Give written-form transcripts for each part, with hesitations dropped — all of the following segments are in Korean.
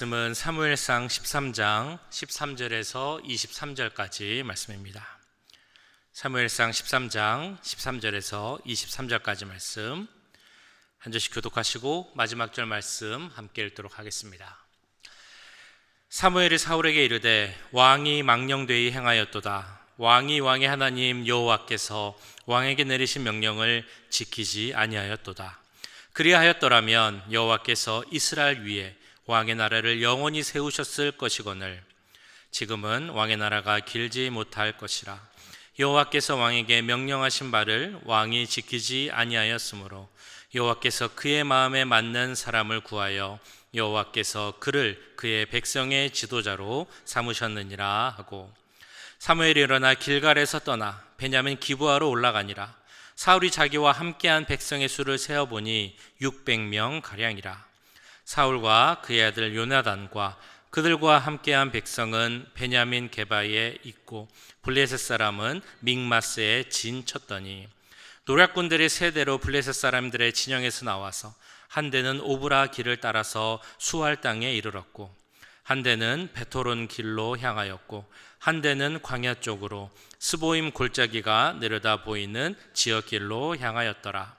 말씀은 사무엘상 13장 13절에서 23절까지 말씀입니다. 사무엘상 13장 13절에서 23절까지 말씀 한 절씩 교독하시고 마지막 절 말씀 함께 읽도록 하겠습니다. 사무엘이 사울에게 이르되 왕이 망령되이 행하였도다. 왕이 왕의 하나님 여호와께서 왕에게 내리신 명령을 지키지 아니하였도다. 그리하였더라면 여호와께서 이스라엘 위에 왕의 나라를 영원히 세우셨을 것이거늘 지금은 왕의 나라가 길지 못할 것이라. 여호와께서 왕에게 명령하신 바를 왕이 지키지 아니하였으므로 여호와께서 그의 마음에 맞는 사람을 구하여 여호와께서 그를 그의 백성의 지도자로 삼으셨느니라 하고, 사무엘이 일어나 길갈에서 떠나 베냐민 기브아로 올라가니라. 사울이 자기와 함께한 백성의 수를 세어보니 600명 가량이라. 사울과 그의 아들 요나단과 그들과 함께한 백성은 베냐민 게바에 있고 블레셋 사람은 믹마스에 진쳤더니, 노략군들이 세대로 블레셋 사람들의 진영에서 나와서 한 대는 오브라 길을 따라서 수알 땅에 이르렀고, 한 대는 베토론 길로 향하였고, 한 대는 광야 쪽으로 스보임 골짜기가 내려다 보이는 지역 길로 향하였더라.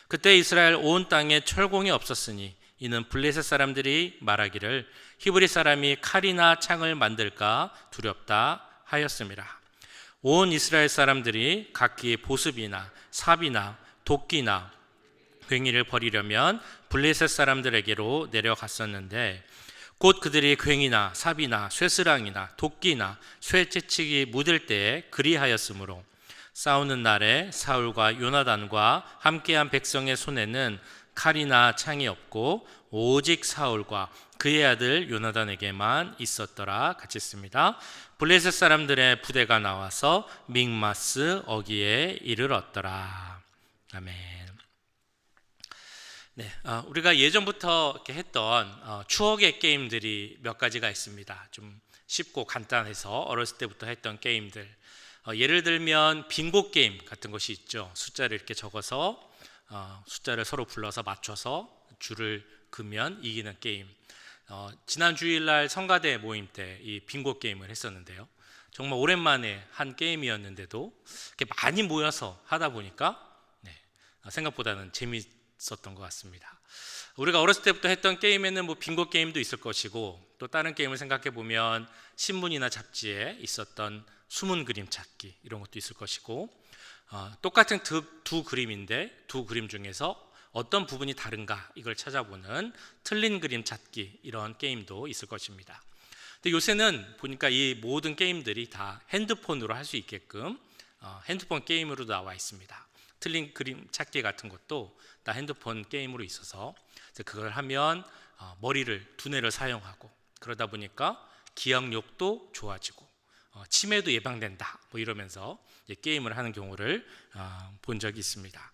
그때 이스라엘 온 땅에 철공이 없었으니 이는 블레셋 사람들이 말하기를 히브리 사람이 칼이나 창을 만들까 두렵다 하였습니다. 온 이스라엘 사람들이 각기 보습이나 삽이나 도끼나 괭이를 버리려면 블레셋 사람들에게로 내려갔었는데, 곧 그들이 괭이나 삽이나 쇠스랑이나 도끼나 쇠채찍이 묻을 때에 그리하였으므로 싸우는 날에 사울과 요나단과 함께한 백성의 손에는 칼이나 창이 없고 오직 사울과 그의 아들 요나단에게만 있었더라. 같이 읽습니다. 블레셋 사람들의 부대가 나와서 믹마스 어기에 이르렀더라. 아멘. 네, 우리가 예전부터 이렇게 했던 추억의 게임들이 몇 가지가 있습니다. 좀 쉽고 간단해서 어렸을 때부터 했던 게임들. 예를 들면 빙고 게임 같은 것이 있죠. 숫자를 이렇게 적어서 숫자를 서로 불러서 맞춰서 줄을 그으면 이기는 게임. 지난 주일날 성가대 모임 때 이 빙고 게임을 했었는데요. 정말 오랜만에 한 게임이었는데도 이렇게 많이 모여서 하다 보니까 생각보다는 재밌었던 것 같습니다. 우리가 어렸을 때부터 했던 게임에는 뭐 빙고 게임도 있을 것이고, 또 다른 게임을 생각해 보면 신문이나 잡지에 있었던 숨은 그림 찾기 이런 것도 있을 것이고, 똑같은 두 그림인데 두 그림 중에서 어떤 부분이 다른가 이걸 찾아보는 틀린 그림 찾기 이런 게임도 있을 것입니다. 근데 요새는 보니까 이 모든 게임들이 다 핸드폰으로 할 수 있게끔 핸드폰 게임으로 나와 있습니다. 틀린 그림 찾기 같은 것도 다 핸드폰 게임으로 있어서 그걸 하면 두뇌를 사용하고, 그러다 보니까 기억력도 좋아지고 치매도 예방된다 뭐 이러면서 게임을 하는 경우를 본 적이 있습니다.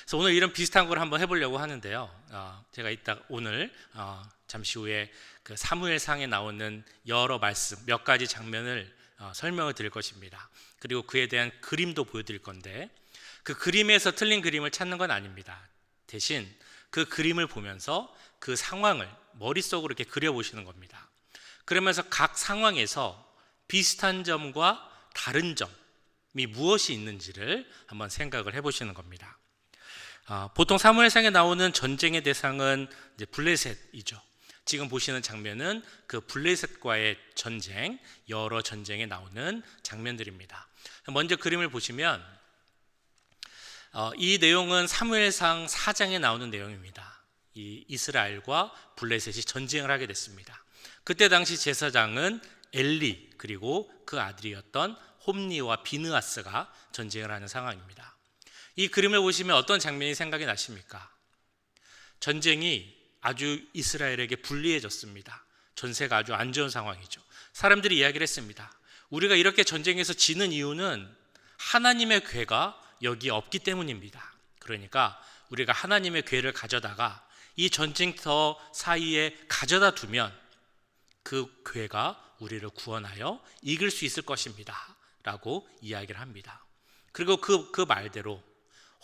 그래서 오늘 이런 비슷한 걸 한번 해보려고 하는데요. 제가 오늘 잠시 후에 그 사무엘상에 나오는 여러 말씀 몇 가지 장면을 설명을 드릴 것입니다. 그리고 그에 대한 그림도 보여드릴 건데, 그 그림에서 틀린 그림을 찾는 건 아닙니다. 대신 그 그림을 보면서 그 상황을 머릿속으로 이렇게 그려보시는 겁니다. 그러면서 각 상황에서 비슷한 점과 다른 점이 무엇이 있는지를 한번 생각을 해보시는 겁니다. 보통 사무엘상에 나오는 전쟁의 대상은 이제 블레셋이죠. 지금 보시는 장면은 그 블레셋과의 전쟁, 여러 전쟁에 나오는 장면들입니다. 먼저 그림을 보시면 이 내용은 사무엘상 4장에 나오는 내용입니다. 이 이스라엘과 블레셋이 전쟁을 하게 됐습니다. 그때 당시 제사장은 엘리 그리고 그 아들이었던 홈니와 비느하스가 전쟁을 하는 상황입니다. 이 그림을 보시면 어떤 장면이 생각이 나십니까? 전쟁이 아주 이스라엘에게 불리해졌습니다. 전세가 아주 안 좋은 상황이죠. 사람들이 이야기를 했습니다. 우리가 이렇게 전쟁에서 지는 이유는 하나님의 궤가 여기에 없기 때문입니다. 그러니까 우리가 하나님의 궤를 가져다가 이 전쟁터 사이에 가져다 두면 그 궤가 우리를 구원하여 이길 수 있을 것입니다 라고 이야기를 합니다. 그리고 그 말대로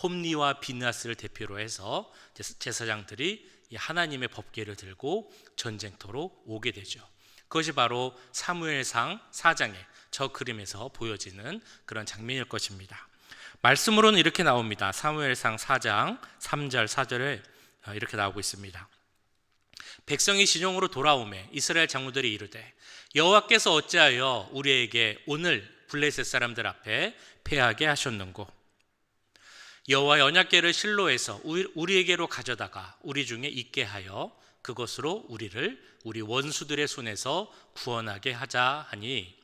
홈니와 비느하스를 대표로 해서 제사장들이 이 하나님의 법궤를 들고 전쟁터로 오게 되죠. 그것이 바로 사무엘상 4장의 저 그림에서 보여지는 그런 장면일 것입니다. 말씀으로는 이렇게 나옵니다. 사무엘상 4장 3절 4절에 이렇게 나오고 있습니다. 백성이 진영으로 돌아오매 이스라엘 장로들이 이르되 여호와께서 어찌하여 우리에게 오늘 블레셋 사람들 앞에 패하게 하셨는고 여호와의 언약궤를 실로에서 우리에게로 가져다가 우리 중에 있게 하여 그것으로 우리를 우리 원수들의 손에서 구원하게 하자 하니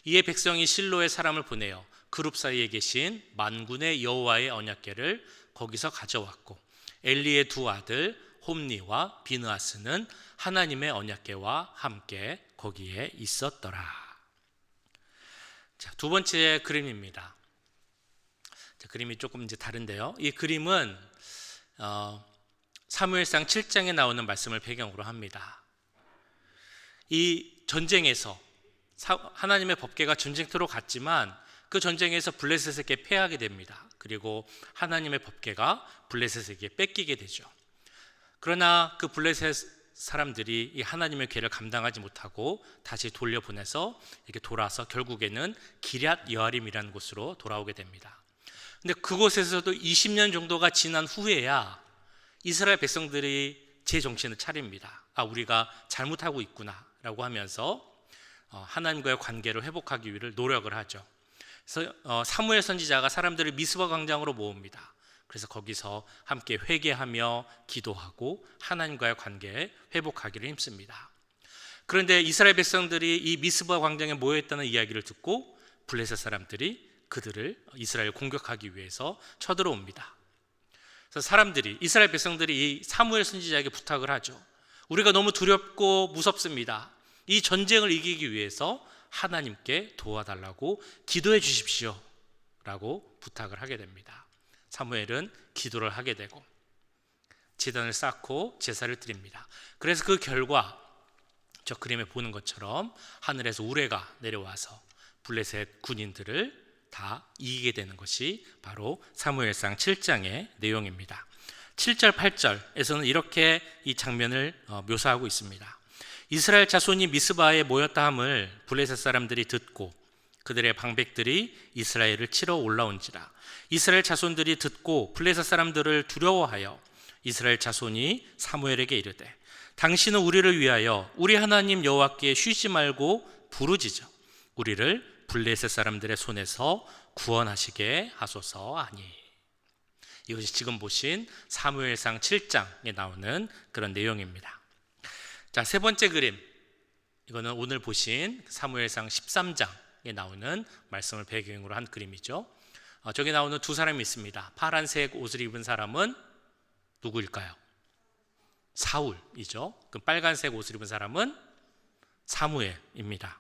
이에 백성이 실로에 사람을 보내어 그룹 사이에 계신 만군의 여호와의 언약궤를 거기서 가져왔고 엘리의 두 아들 홈니와 비느하스는 하나님의 언약궤와 함께 거기에 있었더라. 자, 두 번째 그림입니다. 자, 그림이 조금 이제 다른데요. 이 그림은 사무엘상 7장에 나오는 말씀을 배경으로 합니다. 이 전쟁에서 하나님의 법궤가 전쟁터로 갔지만 그 전쟁에서 블레셋에게 패하게 됩니다. 그리고 하나님의 법궤가 블레셋에게 뺏기게 되죠. 그러나 그 블레셋 사람들이 이 하나님의 궤를 감당하지 못하고 다시 돌려보내서 이렇게 돌아서 결국에는 기럇 여아림이라는 곳으로 돌아오게 됩니다. 근데 그곳에서도 20년 정도가 지난 후에야 이스라엘 백성들이 제 정신을 차립니다. 아, 우리가 잘못하고 있구나라고 하면서 하나님과의 관계를 회복하기 위해 노력을 하죠. 그래서 사무엘 선지자가 사람들을 미스바 광장으로 모읍니다. 그래서 거기서 함께 회개하며 기도하고 하나님과의 관계 회복하기를 힘씁니다. 그런데 이스라엘 백성들이 이 미스바 광장에 모여있다는 이야기를 듣고 블레셋 사람들이 그들을 이스라엘 공격하기 위해서 쳐들어옵니다. 그래서 이스라엘 백성들이 이 사무엘 선지자에게 부탁을 하죠. 우리가 너무 두렵고 무섭습니다. 이 전쟁을 이기기 위해서 하나님께 도와달라고 기도해 주십시오 라고 부탁을 하게 됩니다. 사무엘은 기도를 하게 되고 제단을 쌓고 제사를 드립니다. 그래서 그 결과 저 그림에 보는 것처럼 하늘에서 우레가 내려와서 블레셋 군인들을 다 이기게 되는 것이 바로 사무엘상 7장의 내용입니다. 7절 8절에서는 이렇게 이 장면을 묘사하고 있습니다. 이스라엘 자손이 미스바에 모였다 함을 블레셋 사람들이 듣고 그들의 방백들이 이스라엘을 치러 올라온지라. 이스라엘 자손들이 듣고 블레셋 사람들을 두려워하여 이스라엘 자손이 사무엘에게 이르되 당신은 우리를 위하여 우리 하나님 여호와께 쉬지 말고 부르짖어 우리를 블레셋 사람들의 손에서 구원하시게 하소서 하니. 이것이 지금 보신 사무엘상 7장에 나오는 그런 내용입니다. 자, 세 번째 그림, 이거는 오늘 보신 사무엘상 13장에 나오는 말씀을 배경으로 한 그림이죠. 저기 나오는 두 사람이 있습니다. 파란색 옷을 입은 사람은 누구일까요? 사울이죠. 그 빨간색 옷을 입은 사람은 사무엘입니다.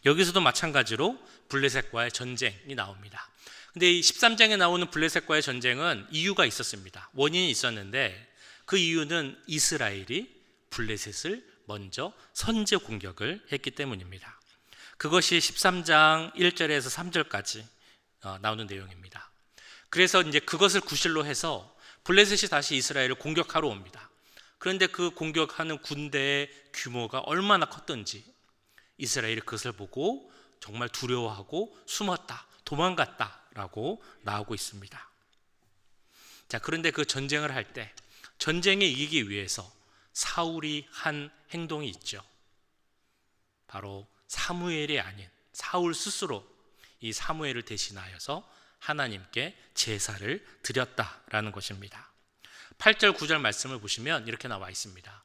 여기서도 마찬가지로 블레셋과의 전쟁이 나옵니다. 근데 이 13장에 나오는 블레셋과의 전쟁은 이유가 있었습니다. 원인이 있었는데 그 이유는 이스라엘이 블레셋을 먼저 선제 공격을 했기 때문입니다. 그것이 13장 1절에서 3절까지 나오는 내용입니다. 그래서 이제 그것을 구실로 해서 블레셋이 다시 이스라엘을 공격하러 옵니다. 그런데 그 공격하는 군대의 규모가 얼마나 컸던지 이스라엘이 그것을 보고 정말 두려워하고 숨었다, 도망갔다라고 나오고 있습니다. 자, 그런데 그 전쟁을 할 때 전쟁에 이기기 위해서 사울이 한 행동이 있죠. 바로 사무엘이 아닌 사울 스스로 이 사무엘을 대신하여서 하나님께 제사를 드렸다라는 것입니다. 8절 9절 말씀을 보시면 이렇게 나와 있습니다.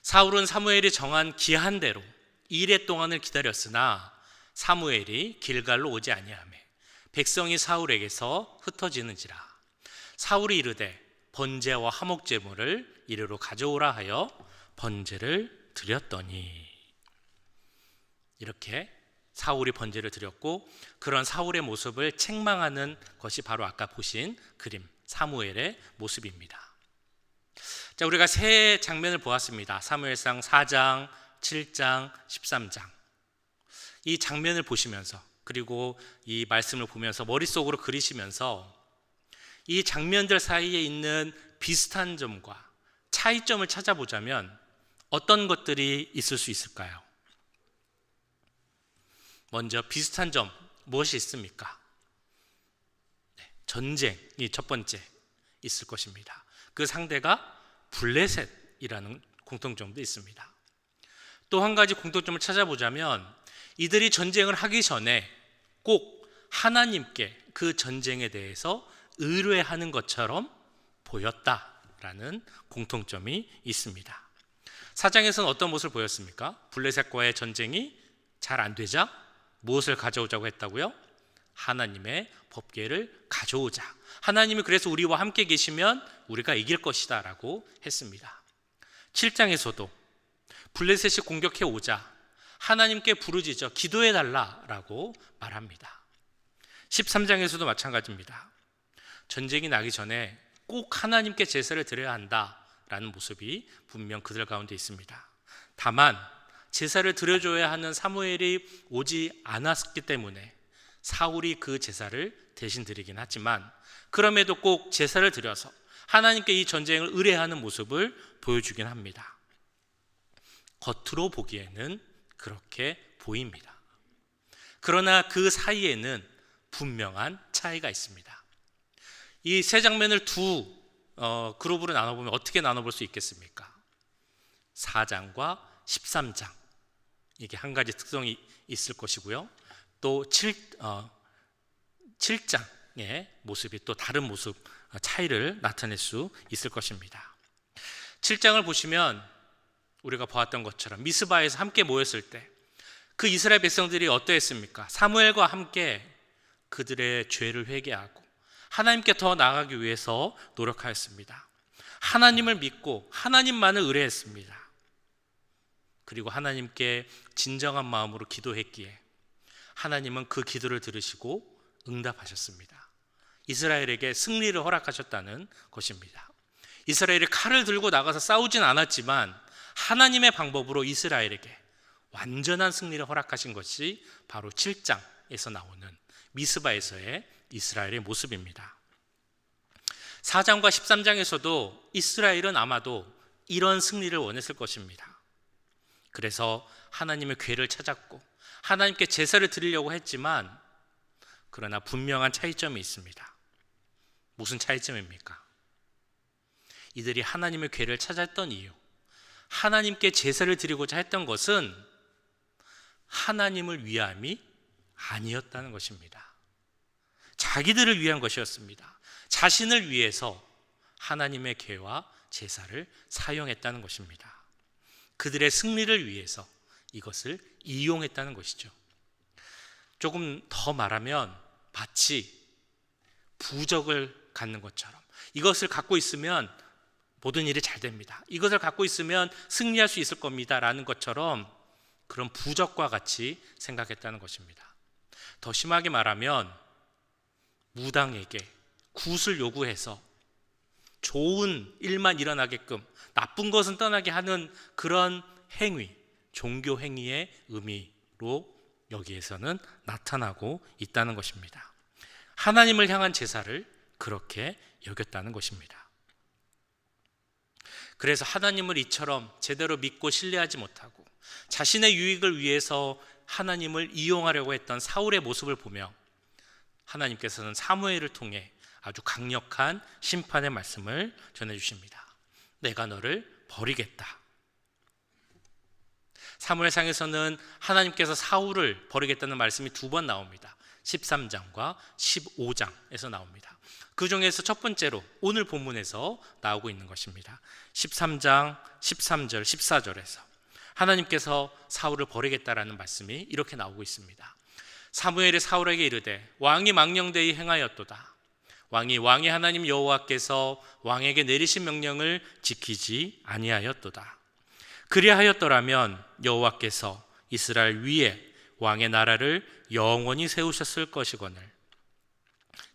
사울은 사무엘이 정한 기한대로 2일 동안을 기다렸으나 사무엘이 길갈로 오지 아니하며 백성이 사울에게서 흩어지는지라. 사울이 이르되 번제와 화목 제물을 이리로 가져오라 하여 번제를 드렸더니. 이렇게 사울이 번제를 드렸고 그런 사울의 모습을 책망하는 것이 바로 아까 보신 그림 사무엘의 모습입니다. 자, 우리가 세 장면을 보았습니다. 사무엘상 4장, 7장, 13장. 이 장면을 보시면서 그리고 이 말씀을 보면서 머릿속으로 그리시면서 이 장면들 사이에 있는 비슷한 점과 차이점을 찾아보자면 어떤 것들이 있을 수 있을까요? 먼저 비슷한 점 무엇이 있습니까? 전쟁이 첫 번째 있을 것입니다. 그 상대가 블레셋이라는 공통점도 있습니다. 또 한 가지 공통점을 찾아보자면 이들이 전쟁을 하기 전에 꼭 하나님께 그 전쟁에 대해서 의뢰하는 것처럼 보였다라는 공통점이 있습니다. 4장에서는 어떤 모습을 보였습니까? 블레셋과의 전쟁이 잘 안 되자 무엇을 가져오자고 했다고요? 하나님의 법궤를 가져오자. 하나님이 그래서 우리와 함께 계시면 우리가 이길 것이다 라고 했습니다. 7장에서도 블레셋이 공격해 오자 하나님께 부르짖어 기도해 달라라고 말합니다. 13장에서도 마찬가지입니다. 전쟁이 나기 전에 꼭 하나님께 제사를 드려야 한다라는 모습이 분명 그들 가운데 있습니다. 다만 제사를 드려줘야 하는 사무엘이 오지 않았기 때문에 사울이 그 제사를 대신 드리긴 하지만 그럼에도 꼭 제사를 드려서 하나님께 이 전쟁을 의뢰하는 모습을 보여주긴 합니다. 겉으로 보기에는 그렇게 보입니다. 그러나 그 사이에는 분명한 차이가 있습니다. 이 세 장면을 두 그룹으로 나눠보면 어떻게 나눠볼 수 있겠습니까? 4장과 13장 이게 한 가지 특성이 있을 것이고요. 또 7장의 모습이 또 다른 모습 차이를 나타낼 수 있을 것입니다. 7장을 보시면 우리가 보았던 것처럼 미스바에서 함께 모였을 때 그 이스라엘 백성들이 어떠했습니까? 사무엘과 함께 그들의 죄를 회개하고 하나님께 더 나아가기 위해서 노력하였습니다. 하나님을 믿고 하나님만을 의뢰했습니다. 그리고 하나님께 진정한 마음으로 기도했기에 하나님은 그 기도를 들으시고 응답하셨습니다. 이스라엘에게 승리를 허락하셨다는 것입니다. 이스라엘이 칼을 들고 나가서 싸우진 않았지만 하나님의 방법으로 이스라엘에게 완전한 승리를 허락하신 것이 바로 7장에서 나오는 미스바에서의 이스라엘의 모습입니다. 4장과 13장에서도 이스라엘은 아마도 이런 승리를 원했을 것입니다. 그래서 하나님의 궤를 찾았고 하나님께 제사를 드리려고 했지만 그러나 분명한 차이점이 있습니다. 무슨 차이점입니까? 이들이 하나님의 궤를 찾았던 이유, 하나님께 제사를 드리고자 했던 것은 하나님을 위함이 아니었다는 것입니다. 자기들을 위한 것이었습니다. 자신을 위해서 하나님의 궤와 제사를 사용했다는 것입니다. 그들의 승리를 위해서 이것을 이용했다는 것이죠. 조금 더 말하면 마치 부적을 갖는 것처럼 이것을 갖고 있으면 모든 일이 잘 됩니다. 이것을 갖고 있으면 승리할 수 있을 겁니다 라는 것처럼 그런 부적과 같이 생각했다는 것입니다. 더 심하게 말하면 무당에게 굿을 요구해서 좋은 일만 일어나게끔 나쁜 것은 떠나게 하는 그런 행위, 종교 행위의 의미로 여기에서는 나타나고 있다는 것입니다. 하나님을 향한 제사를 그렇게 여겼다는 것입니다. 그래서 하나님을 이처럼 제대로 믿고 신뢰하지 못하고 자신의 유익을 위해서 하나님을 이용하려고 했던 사울의 모습을 보며 하나님께서는 사무엘을 통해 아주 강력한 심판의 말씀을 전해주십니다. 내가 너를 버리겠다. 사무엘상에서는 하나님께서 사울을 버리겠다는 말씀이 두 번 나옵니다. 13장과 15장에서 나옵니다. 그 중에서 첫 번째로 오늘 본문에서 나오고 있는 것입니다. 13장 13절 14절에서 하나님께서 사울을 버리겠다라는 말씀이 이렇게 나오고 있습니다. 사무엘이 사울에게 이르되 왕이 망령되이 행하였도다. 왕의 하나님 여호와께서 왕에게 내리신 명령을 지키지 아니하였도다. 그리하였더라면 여호와께서 이스라엘 위에 왕의 나라를 영원히 세우셨을 것이거늘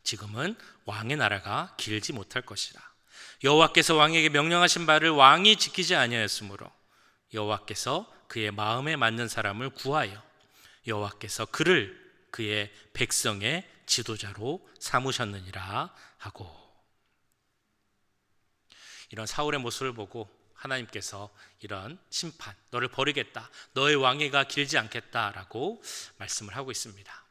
지금은 왕의 나라가 길지 못할 것이라. 여호와께서 왕에게 명령하신 바를 왕이 지키지 아니하였으므로 여호와께서 그의 마음에 맞는 사람을 구하여 여호와께서 그를 그의 백성의 지도자로 삼으셨느니라 하고. 이런 사울의 모습을 보고 하나님께서 이런 심판, 너를 버리겠다, 너의 왕위가 길지 않겠다라고 말씀을 하고 있습니다.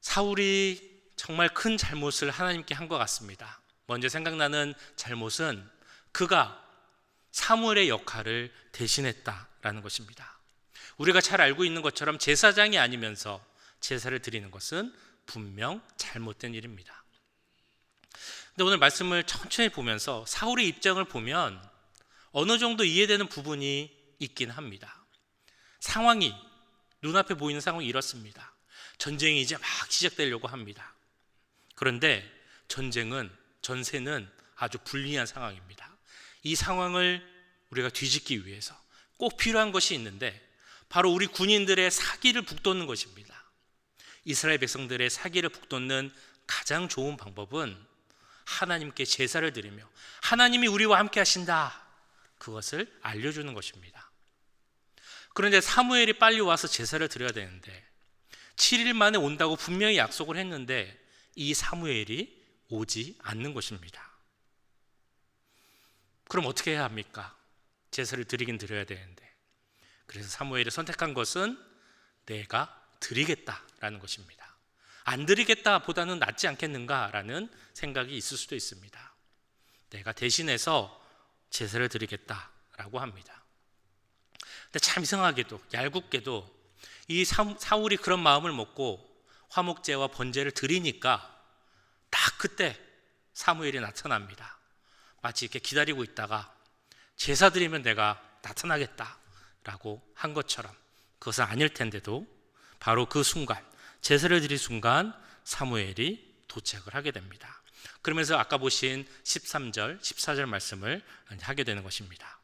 사울이 정말 큰 잘못을 하나님께 한 것 같습니다. 먼저 생각나는 잘못은 그가 사무엘의 역할을 대신했다라는 것입니다. 우리가 잘 알고 있는 것처럼 제사장이 아니면서 제사를 드리는 것은 분명 잘못된 일입니다. 근데 오늘 말씀을 천천히 보면서 사울의 입장을 보면 어느 정도 이해되는 부분이 있긴 합니다. 상황이, 눈앞에 보이는 상황이 이렇습니다. 전쟁이 이제 막 시작되려고 합니다. 그런데 전세는 아주 불리한 상황입니다. 이 상황을 우리가 뒤집기 위해서 꼭 필요한 것이 있는데 바로 우리 군인들의 사기를 북돋는 것입니다. 이스라엘 백성들의 사기를 북돋는 가장 좋은 방법은 하나님께 제사를 드리며 하나님이 우리와 함께 하신다, 그것을 알려주는 것입니다. 그런데 사무엘이 빨리 와서 제사를 드려야 되는데 7일 만에 온다고 분명히 약속을 했는데 이 사무엘이 오지 않는 것입니다. 그럼 어떻게 해야 합니까? 제사를 드리긴 드려야 되는데. 그래서 사무엘이 선택한 것은 내가 드리겠다라는 것입니다. 안 드리겠다 보다는 낫지 않겠는가라는 생각이 있을 수도 있습니다. 내가 대신해서 제사를 드리겠다라고 합니다. 근데 참 이상하게도, 얄궂게도 이 사울이 그런 마음을 먹고 화목제와 번제를 드리니까 딱 그때 사무엘이 나타납니다. 마치 이렇게 기다리고 있다가 제사 드리면 내가 나타나겠다라고 한 것처럼, 그것은 아닐 텐데도 바로 그 순간, 제사를 드릴 순간 사무엘이 도착을 하게 됩니다. 그러면서 아까 보신 13절, 14절 말씀을 하게 되는 것입니다.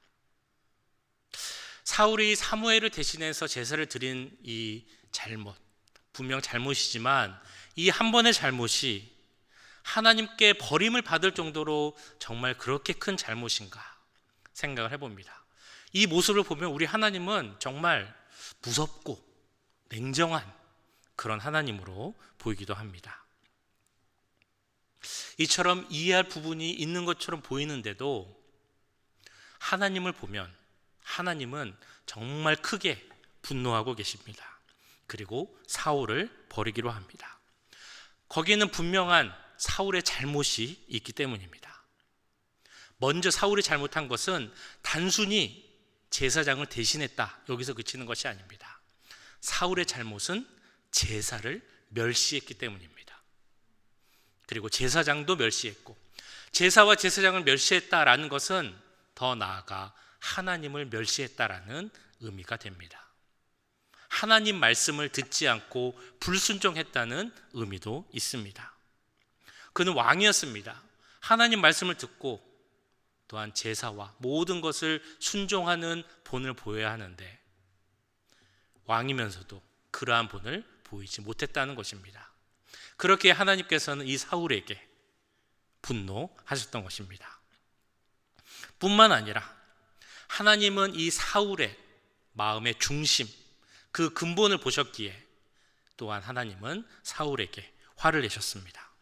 사울이 사무엘을 대신해서 제사를 드린 이 잘못, 분명 잘못이지만 이 한 번의 잘못이 하나님께 버림을 받을 정도로 정말 그렇게 큰 잘못인가 생각을 해봅니다. 이 모습을 보면 우리 하나님은 정말 무섭고 냉정한 그런 하나님으로 보이기도 합니다. 이처럼 이해할 부분이 있는 것처럼 보이는데도 하나님을 보면 하나님은 정말 크게 분노하고 계십니다. 그리고 사울을 버리기로 합니다. 거기에는 분명한 사울의 잘못이 있기 때문입니다. 먼저 사울이 잘못한 것은 단순히 제사장을 대신했다, 여기서 그치는 것이 아닙니다. 사울의 잘못은 제사를 멸시했기 때문입니다. 그리고 제사장도 멸시했고, 제사와 제사장을 멸시했다라는 것은 더 나아가 하나님을 멸시했다라는 의미가 됩니다. 하나님 말씀을 듣지 않고 불순종했다는 의미도 있습니다. 그는 왕이었습니다. 하나님 말씀을 듣고 또한 제사와 모든 것을 순종하는 본을 보여야 하는데 왕이면서도 그러한 본을 보이지 못했다는 것입니다. 그렇게 하나님께서는 이 사울에게 분노하셨던 것입니다. 뿐만 아니라 하나님은 이 사울의 마음의 중심, 그 근본을 보셨기에 또한 하나님은 사울에게 화를 내셨습니다.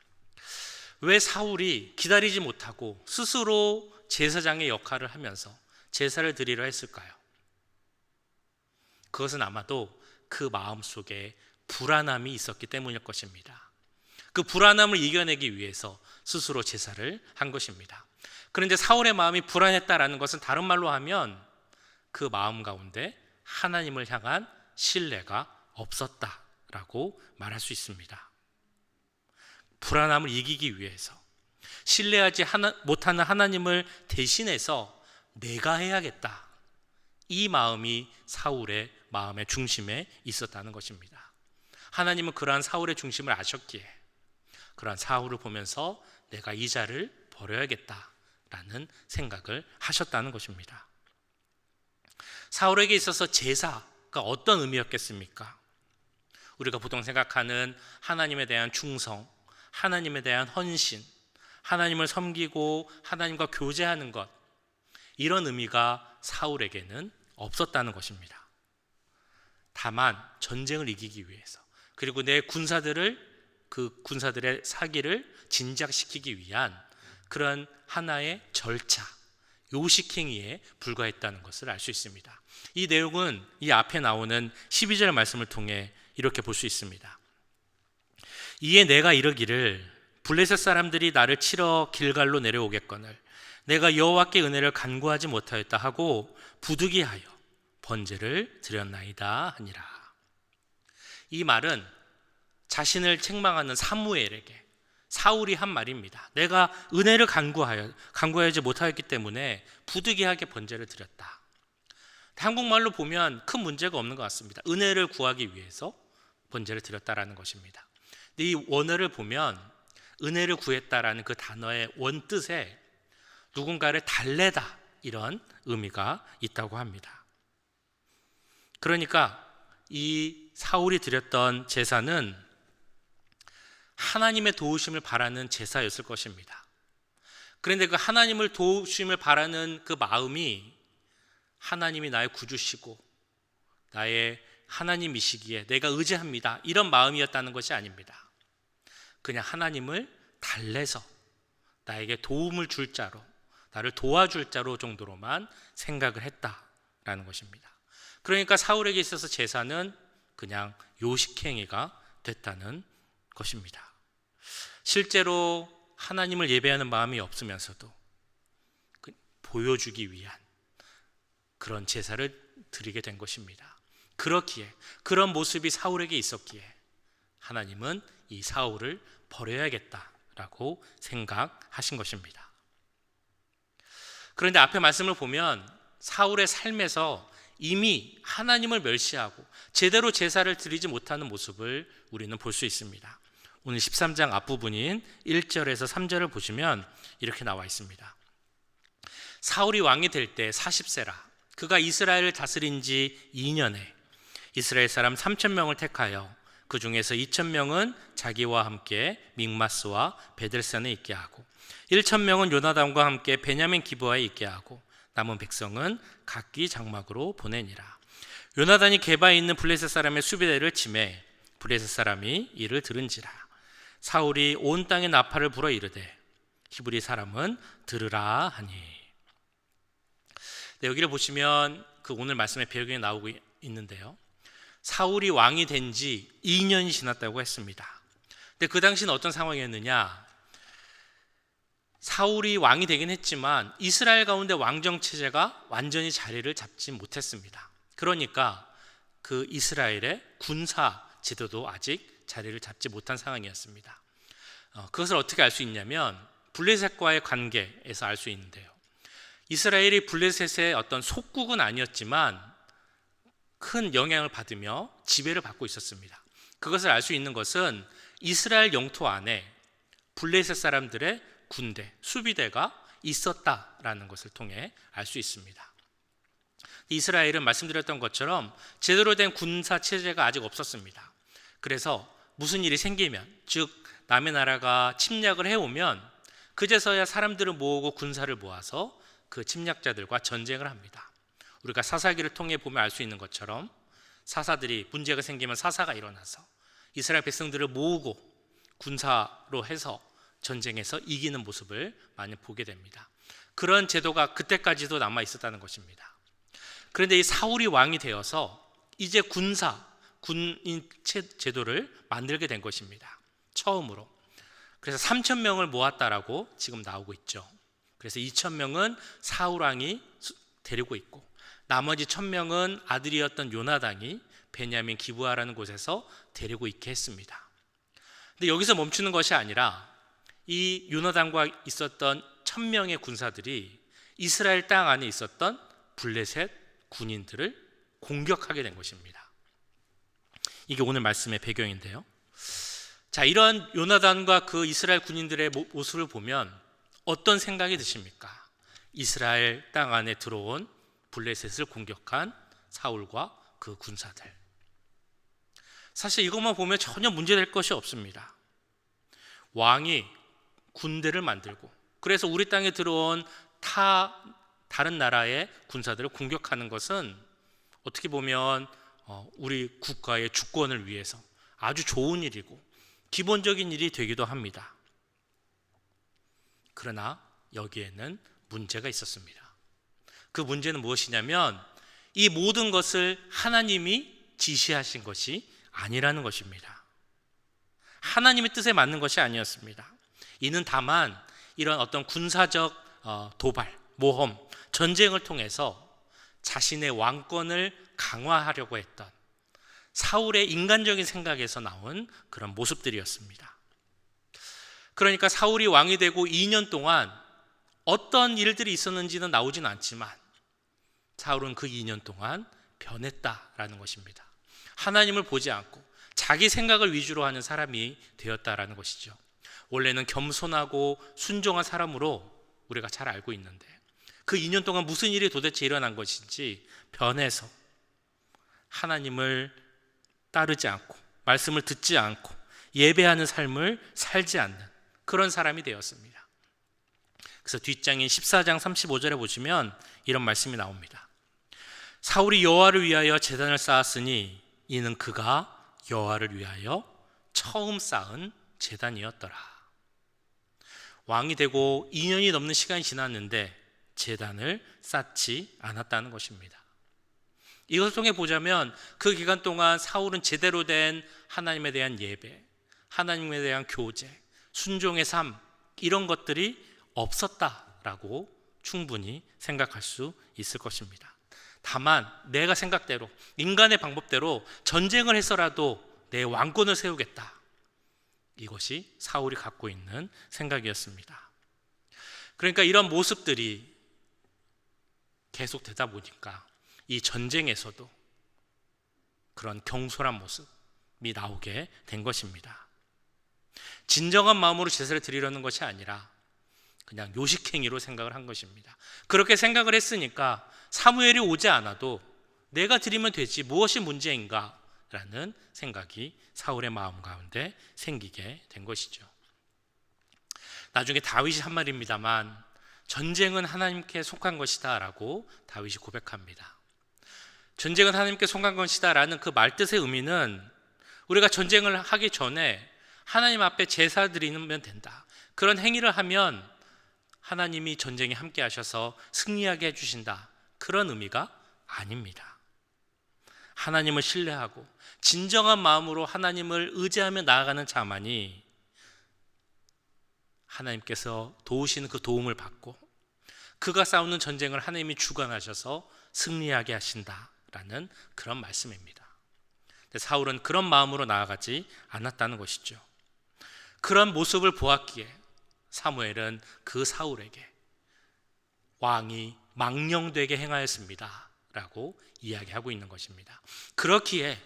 왜 사울이 기다리지 못하고 스스로 제사장의 역할을 하면서 제사를 드리려 했을까요? 그것은 아마도 그 마음속에 불안함이 있었기 때문일 것입니다. 그 불안함을 이겨내기 위해서 스스로 제사를 한 것입니다. 그런데 사울의 마음이 불안했다라는 것은 다른 말로 하면 그 마음 가운데 하나님을 향한 신뢰가 없었다라고 말할 수 있습니다. 불안함을 이기기 위해서 신뢰하지 못하는 하나님을 대신해서 내가 해야겠다, 이 마음이 사울의 마음의 중심에 있었다는 것입니다. 하나님은 그러한 사울의 중심을 아셨기에 그러한 사울을 보면서 내가 이 자를 버려야겠다라는 생각을 하셨다는 것입니다. 사울에게 있어서 제사가 어떤 의미였겠습니까? 우리가 보통 생각하는 하나님에 대한 충성, 하나님에 대한 헌신, 하나님을 섬기고 하나님과 교제하는 것, 이런 의미가 사울에게는 없었다는 것입니다. 다만 전쟁을 이기기 위해서, 그리고 내 군사들을, 그 군사들의 사기를 진작시키기 위한 그런 하나의 절차, 요식행위에 불과했다는 것을 알 수 있습니다. 이 내용은 이 앞에 나오는 12절 말씀을 통해 이렇게 볼 수 있습니다. 이에 내가 이르기를 블레셋 사람들이 나를 치러 길갈로 내려오겠거늘 내가 여호와께 은혜를 간구하지 못하였다 하고 부득이하여 번제를 드렸나이다 하니라. 이 말은 자신을 책망하는 사무엘에게 사울이 한 말입니다. 내가 은혜를 간구하지 못하였기 때문에 부득이하게 번제를 드렸다. 한국말로 보면 큰 문제가 없는 것 같습니다. 은혜를 구하기 위해서 번제를 드렸다라는 것입니다. 근데 이 원어를 보면 은혜를 구했다라는 그 단어의 원뜻에 누군가를 달래다 이런 의미가 있다고 합니다. 그러니까 이 사울이 드렸던 제사는 하나님의 도우심을 바라는 제사였을 것입니다. 그런데 그 하나님을 도우심을 바라는 그 마음이 하나님이 나의 구주시고 나의 하나님이시기에 내가 의지합니다 이런 마음이었다는 것이 아닙니다. 그냥 하나님을 달래서 나에게 도움을 줄 자로, 나를 도와줄 자로 정도로만 생각을 했다라는 것입니다. 그러니까 사울에게 있어서 제사는 그냥 요식행위가 됐다는 것입니다. 실제로 하나님을 예배하는 마음이 없으면서도 보여주기 위한 그런 제사를 드리게 된 것입니다. 그렇기에 그런 모습이 사울에게 있었기에 하나님은 이 사울을 버려야겠다라고 생각하신 것입니다. 그런데 앞에 말씀을 보면 사울의 삶에서 이미 하나님을 멸시하고 제대로 제사를 드리지 못하는 모습을 우리는 볼 수 있습니다. 오늘 13장 앞부분인 1절에서 3절을 보시면 이렇게 나와 있습니다. 사울이 왕이 될 때 40세라 그가 이스라엘을 다스린 지 2년에 이스라엘 사람 3,000명을 택하여 그 중에서 2,000명은 자기와 함께 믹마스와 베들산에 있게 하고 1,000명은 요나단과 함께 베냐민 기브아에 있게 하고 남은 백성은 각기 장막으로 보내니라. 요나단이 게바에 있는 블레셋 사람의 수비대를 치매 블레셋 사람이 이를 들은지라. 사울이 온 땅에 나팔을 불어 이르되 히브리 사람은 들으라 하니. 네, 여기를 보시면 그 오늘 말씀의 배경이 나오고 있는데요. 사울이 왕이 된 지 2년이 지났다고 했습니다. 근데 그 당시는 어떤 상황이었느냐? 사울이 왕이 되긴 했지만 이스라엘 가운데 왕정 체제가 완전히 자리를 잡지 못했습니다. 그러니까 그 이스라엘의 군사 제도도 아직 자리를 잡지 못한 상황이었습니다. 그것을 어떻게 알 수 있냐면 블레셋과의 관계에서 알 수 있는데요. 이스라엘이 블레셋의 어떤 속국은 아니었지만 큰 영향을 받으며 지배를 받고 있었습니다. 그것을 알 수 있는 것은 이스라엘 영토 안에 블레셋 사람들의 군대, 수비대가 있었다라는 것을 통해 알 수 있습니다. 이스라엘은 말씀드렸던 것처럼 제대로 된 군사 체제가 아직 없었습니다. 그래서 무슨 일이 생기면, 즉 남의 나라가 침략을 해오면 그제서야 사람들을 모으고 군사를 모아서 그 침략자들과 전쟁을 합니다. 우리가 사사기를 통해 보면 알 수 있는 것처럼 사사들이 문제가 생기면 사사가 일어나서 이스라엘 백성들을 모으고 군사로 해서 전쟁에서 이기는 모습을 많이 보게 됩니다. 그런 제도가 그때까지도 남아 있었다는 것입니다. 그런데 이 사울이 왕이 되어서 이제 군인 제도를 만들게 된 것입니다. 처음으로. 그래서 3,000명을 모았다라고 지금 나오고 있죠. 그래서 2,000명은 사울 왕이 데리고 있고 나머지 1,000명은 아들이었던 요나단이 베냐민 기브아라는 곳에서 데리고 있게 했습니다. 근데 여기서 멈추는 것이 아니라 이 요나단과 있었던 1,000명의 군사들이 이스라엘 땅 안에 있었던 블레셋 군인들을 공격하게 된 것입니다. 이게 오늘 말씀의 배경인데요. 자, 이런 요나단과 그 이스라엘 군인들의 모습을 보면 어떤 생각이 드십니까? 이스라엘 땅 안에 들어온 블레셋을 공격한 사울과 그 군사들. 사실 이것만 보면 전혀 문제될 것이 없습니다. 왕이 군대를 만들고 그래서 우리 땅에 들어온 다른 나라의 군사들을 공격하는 것은 어떻게 보면 우리 국가의 주권을 위해서 아주 좋은 일이고 기본적인 일이 되기도 합니다. 그러나 여기에는 문제가 있었습니다. 그 문제는 무엇이냐면 이 모든 것을 하나님이 지시하신 것이 아니라는 것입니다. 하나님의 뜻에 맞는 것이 아니었습니다. 이는 다만 이런 어떤 군사적 도발, 모험, 전쟁을 통해서 자신의 왕권을 강화하려고 했던 사울의 인간적인 생각에서 나온 그런 모습들이었습니다. 그러니까 사울이 왕이 되고 2년 동안 어떤 일들이 있었는지는 나오진 않지만 사울은 그 2년 동안 변했다라는 것입니다. 하나님을 보지 않고 자기 생각을 위주로 하는 사람이 되었다라는 것이죠. 원래는 겸손하고 순종한 사람으로 우리가 잘 알고 있는데 그 2년 동안 무슨 일이 도대체 일어난 것인지 변해서 하나님을 따르지 않고 말씀을 듣지 않고 예배하는 삶을 살지 않는 그런 사람이 되었습니다. 그래서 뒷장인 14장 35절에 보시면 이런 말씀이 나옵니다. 사울이 여호와를 위하여 제단을 쌓았으니 이는 그가 여호와를 위하여 처음 쌓은 제단이었더라. 왕이 되고 2년이 넘는 시간이 지났는데 제단을 쌓지 않았다는 것입니다. 이것을 통해 보자면 그 기간 동안 사울은 제대로 된 하나님에 대한 예배, 하나님에 대한 교제, 순종의 삶 이런 것들이 없었다라고 충분히 생각할 수 있을 것입니다. 다만 내가 생각대로 인간의 방법대로 전쟁을 해서라도 내 왕권을 세우겠다. 이것이 사울이 갖고 있는 생각이었습니다. 그러니까 이런 모습들이 계속되다 보니까 이 전쟁에서도 그런 경솔한 모습이 나오게 된 것입니다. 진정한 마음으로 제사를 드리려는 것이 아니라 그냥 요식행위로 생각을 한 것입니다. 그렇게 생각을 했으니까 사무엘이 오지 않아도 내가 드리면 되지 무엇이 문제인가 라는 생각이 사울의 마음 가운데 생기게 된 것이죠. 나중에 다윗이 한 말입니다만 전쟁은 하나님께 속한 것이다 라고 다윗이 고백합니다. 전쟁은 하나님께 속한 것이다 라는 그 말뜻의 의미는 우리가 전쟁을 하기 전에 하나님 앞에 제사 드리면 된다. 그런 행위를 하면 하나님이 전쟁에 함께 하셔서 승리하게 해주신다. 그런 의미가 아닙니다. 하나님을 신뢰하고 진정한 마음으로 하나님을 의지하며 나아가는 자만이 하나님께서 도우시는 그 도움을 받고 그가 싸우는 전쟁을 하나님이 주관하셔서 승리하게 하신다라는 그런 말씀입니다. 사울은 그런 마음으로 나아가지 않았다는 것이죠. 그런 모습을 보았기에 사무엘은 그 사울에게 왕이 망령되게 행하였습니다 라고 이야기하고 있는 것입니다. 그렇기에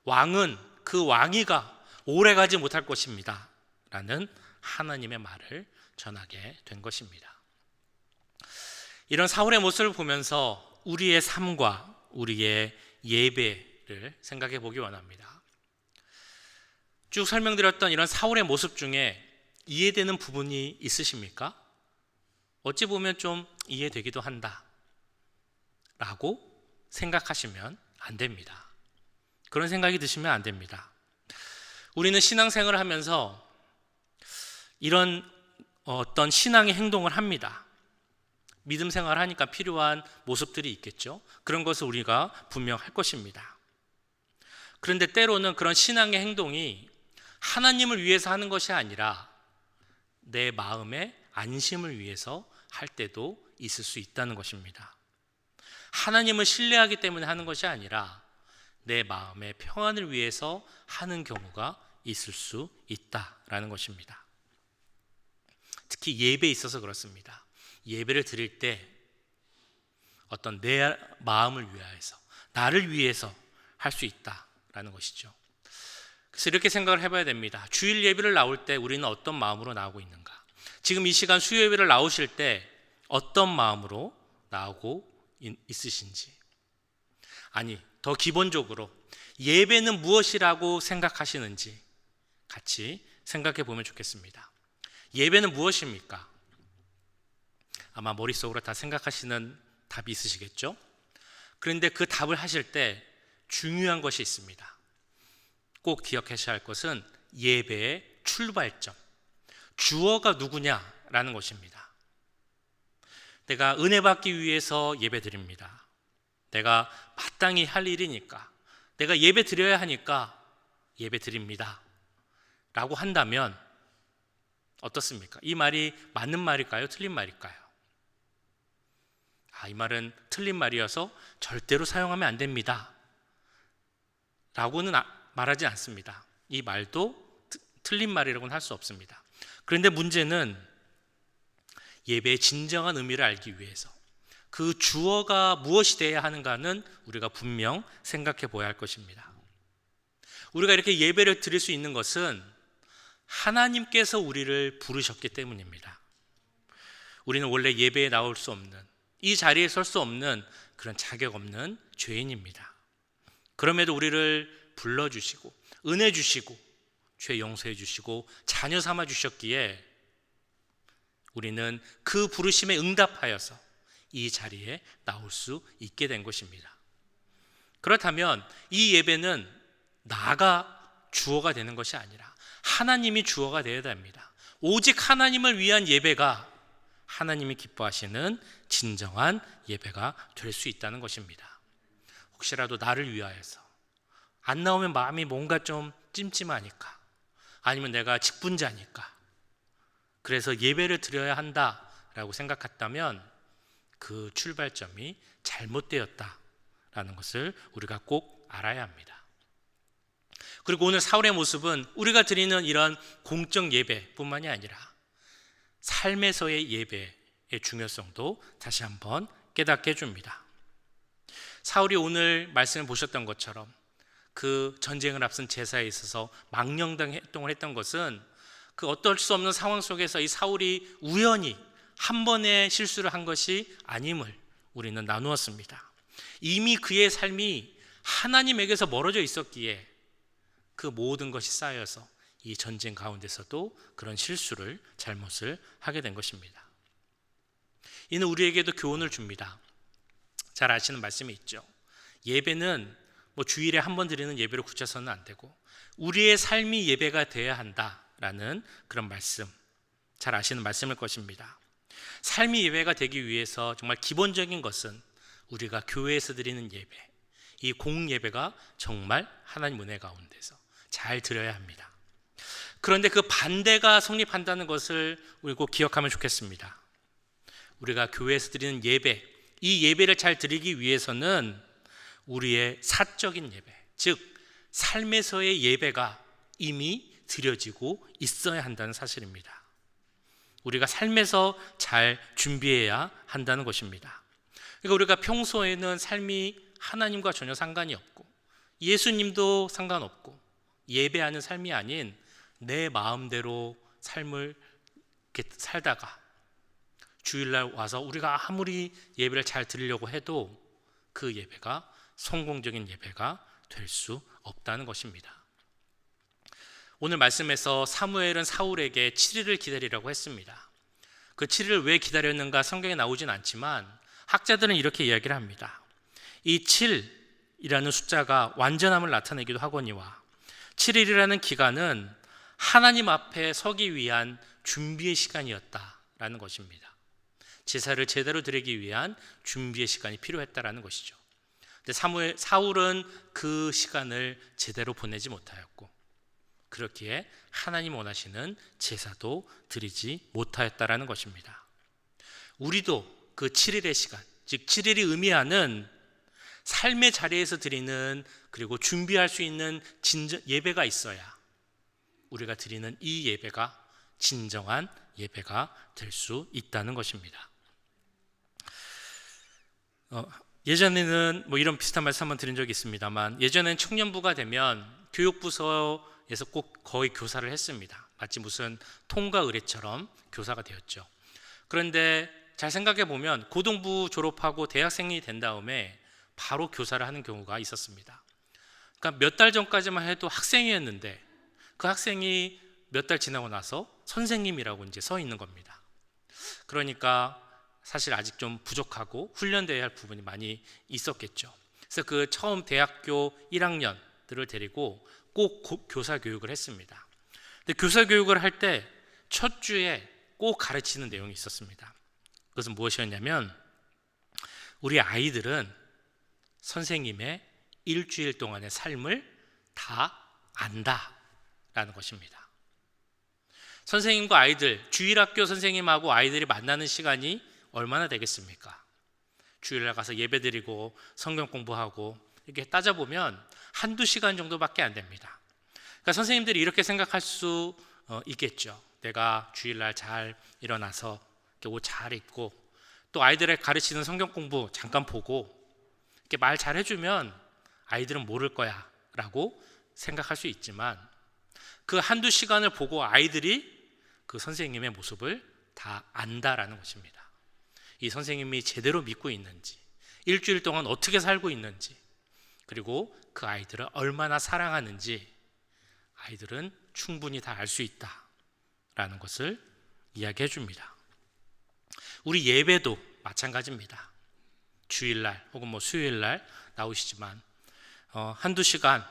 왕은 그 왕위가 오래가지 못할 것입니다 라는 하나님의 말을 전하게 된 것입니다. 이런 사울의 모습을 보면서 우리의 삶과 우리의 예배를 생각해 보기 원합니다. 쭉 설명드렸던 이런 사울의 모습 중에 이해되는 부분이 있으십니까? 어찌 보면 좀 이해되기도 한다 라고 생각하시면 안 됩니다. 그런 생각이 드시면 안 됩니다. 우리는 신앙생활을 하면서 이런 어떤 신앙의 행동을 합니다. 믿음 생활을 하니까 필요한 모습들이 있겠죠. 그런 것을 우리가 분명할 것입니다. 그런데 때로는 그런 신앙의 행동이 하나님을 위해서 하는 것이 아니라 내 마음의 안심을 위해서 할 때도 있을 수 있다는 것입니다. 하나님을 신뢰하기 때문에 하는 것이 아니라 내 마음의 평안을 위해서 하는 경우가 있을 수 있다라는 것입니다. 특히 예배에 있어서 그렇습니다. 예배를 드릴 때 어떤 내 마음을 위하여서 나를 위해서 할 수 있다라는 것이죠. 그래서 이렇게 생각을 해봐야 됩니다. 주일 예배를 나올 때 우리는 어떤 마음으로 나오고 있는가? 지금 이 시간 수요 예배를 나오실 때 어떤 마음으로 나오고 있으신지, 아니 더 기본적으로 예배는 무엇이라고 생각하시는지 같이 생각해 보면 좋겠습니다. 예배는 무엇입니까? 아마 머릿속으로 다 생각하시는 답이 있으시겠죠? 그런데 그 답을 하실 때 중요한 것이 있습니다. 꼭 기억하셔야 할 것은 예배의 출발점, 주어가 누구냐 라는 것입니다. 내가 은혜 받기 위해서 예배 드립니다. 내가 마땅히 할 일이니까, 내가 예배 드려야 하니까 예배 드립니다 라고 한다면 어떻습니까? 이 말이 맞는 말일까요? 틀린 말일까요? 이 말은 틀린 말이어서 절대로 사용하면 안 됩니다 라고는 말하지 않습니다. 이 말도 틀린 말이라고는 할 수 없습니다. 그런데 문제는 예배의 진정한 의미를 알기 위해서 그 주어가 무엇이 되어야 하는가는 우리가 분명 생각해 보아야 할 것입니다. 우리가 이렇게 예배를 드릴 수 있는 것은 하나님께서 우리를 부르셨기 때문입니다. 우리는 원래 예배에 나올 수 없는, 이 자리에 설 수 없는 그런 자격 없는 죄인입니다. 그럼에도 우리를 불러주시고 은혜 주시고 죄 용서해 주시고 자녀 삼아 주셨기에 우리는 그 부르심에 응답하여서 이 자리에 나올 수 있게 된 것입니다. 그렇다면 이 예배는 나가 주어가 되는 것이 아니라 하나님이 주어가 되어야 됩니다. 오직 하나님을 위한 예배가 하나님이 기뻐하시는 진정한 예배가 될 수 있다는 것입니다. 혹시라도 나를 위하여서 안 나오면 마음이 뭔가 좀 찜찜하니까, 아니면 내가 직분자니까 그래서 예배를 드려야 한다라고 생각했다면 그 출발점이 잘못되었다라는 것을 우리가 꼭 알아야 합니다. 그리고 오늘 사울의 모습은 우리가 드리는 이런 공적 예배뿐만이 아니라 삶에서의 예배의 중요성도 다시 한번 깨닫게 해줍니다. 사울이 오늘 말씀을 보셨던 것처럼 그 전쟁을 앞선 제사에 있어서 망령당 활동을 했던 것은 그 어떨 수 없는 상황 속에서 이 사울이 우연히 한 번의 실수를 한 것이 아님을 우리는 나누었습니다. 이미 그의 삶이 하나님에게서 멀어져 있었기에 그 모든 것이 쌓여서 이 전쟁 가운데서도 그런 실수를, 잘못을 하게 된 것입니다. 이는 우리에게도 교훈을 줍니다. 잘 아시는 말씀이 있죠. 예배는 주일에 한 번 드리는 예배로 그쳐서는 안 되고 우리의 삶이 예배가 되어야 한다라는 그런 말씀, 잘 아시는 말씀일 것입니다. 삶이 예배가 되기 위해서 정말 기본적인 것은 우리가 교회에서 드리는 예배, 이 공예배가 정말 하나님 은혜 가운데서 잘 드려야 합니다. 그런데 그 반대가 성립한다는 것을 우리 꼭 기억하면 좋겠습니다. 우리가 교회에서 드리는 예배, 이 예배를 잘 드리기 위해서는 우리의 사적인 예배, 즉 삶에서의 예배가 이미 드려지고 있어야 한다는 사실입니다. 우리가 삶에서 잘 준비해야 한다는 것입니다. 그러니까 우리가 평소에는 삶이 하나님과 전혀 상관이 없고 예수님도 상관없고 예배하는 삶이 아닌 내 마음대로 삶을 이렇게 살다가 주일날 와서 우리가 아무리 예배를 잘 드리려고 해도 그 예배가 성공적인 예배가 될 수 없다는 것입니다. 오늘 말씀에서 사무엘은 사울에게 7일을 기다리라고 했습니다. 그 7일을 왜 기다렸는가 성경에 나오진 않지만 학자들은 이렇게 이야기를 합니다. 이 7이라는 숫자가 완전함을 나타내기도 하거니와 7일이라는 기간은 하나님 앞에 서기 위한 준비의 시간이었다라는 것입니다. 제사를 제대로 드리기 위한 준비의 시간이 필요했다라는 것이죠. 근데 사울은 그 시간을 제대로 보내지 못하였고 그렇기에 하나님 원하시는 제사도 드리지 못하였다라는 것입니다. 우리도 그 7일의 시간, 즉 7일이 의미하는 삶의 자리에서 드리는 그리고 준비할 수 있는 예배가 있어야 우리가 드리는 이 예배가 진정한 예배가 될 수 있다는 것입니다. 예전에는 이런 비슷한 말씀 한번 드린 적이 있습니다만 예전엔 청년부가 되면 교육부서에서 꼭 거의 교사를 했습니다. 마치 무슨 통과 의례처럼 교사가 되었죠. 그런데 잘 생각해 보면 고등부 졸업하고 대학생이 된 다음에 바로 교사를 하는 경우가 있었습니다. 그러니까 몇 달 전까지만 해도 학생이었는데 그 학생이 몇 달 지나고 나서 선생님이라고 이제 서 있는 겁니다. 그러니까 사실 아직 좀 부족하고 훈련되어야 할 부분이 많이 있었겠죠. 그래서 그 처음 대학교 1학년들을 데리고 꼭 교사 교육을 했습니다. 근데 교사 교육을 할 때 첫 주에 꼭 가르치는 내용이 있었습니다. 그것은 무엇이었냐면 우리 아이들은 선생님의 일주일 동안의 삶을 다 안다라는 것입니다. 선생님과 아이들, 주일학교 선생님하고 아이들이 만나는 시간이 얼마나 되겠습니까? 주일날 가서 예배드리고 성경 공부하고 이렇게 따져보면 한두 시간 정도밖에 안 됩니다. 그러니까 선생님들이 이렇게 생각할 수 있겠죠. 내가 주일날 잘 일어나서 옷 잘 입고 또 아이들을 가르치는 성경 공부 잠깐 보고 이렇게 말 잘 해주면 아이들은 모를 거야 라고 생각할 수 있지만 그 한두 시간을 보고 아이들이 그 선생님의 모습을 다 안다라는 것입니다. 이 선생님이 제대로 믿고 있는지, 일주일 동안 어떻게 살고 있는지, 그리고 그 아이들을 얼마나 사랑하는지 아이들은 충분히 다 알 수 있다라는 것을 이야기해 줍니다. 우리 예배도 마찬가지입니다. 주일날 혹은 수요일날 나오시지만 한두 시간,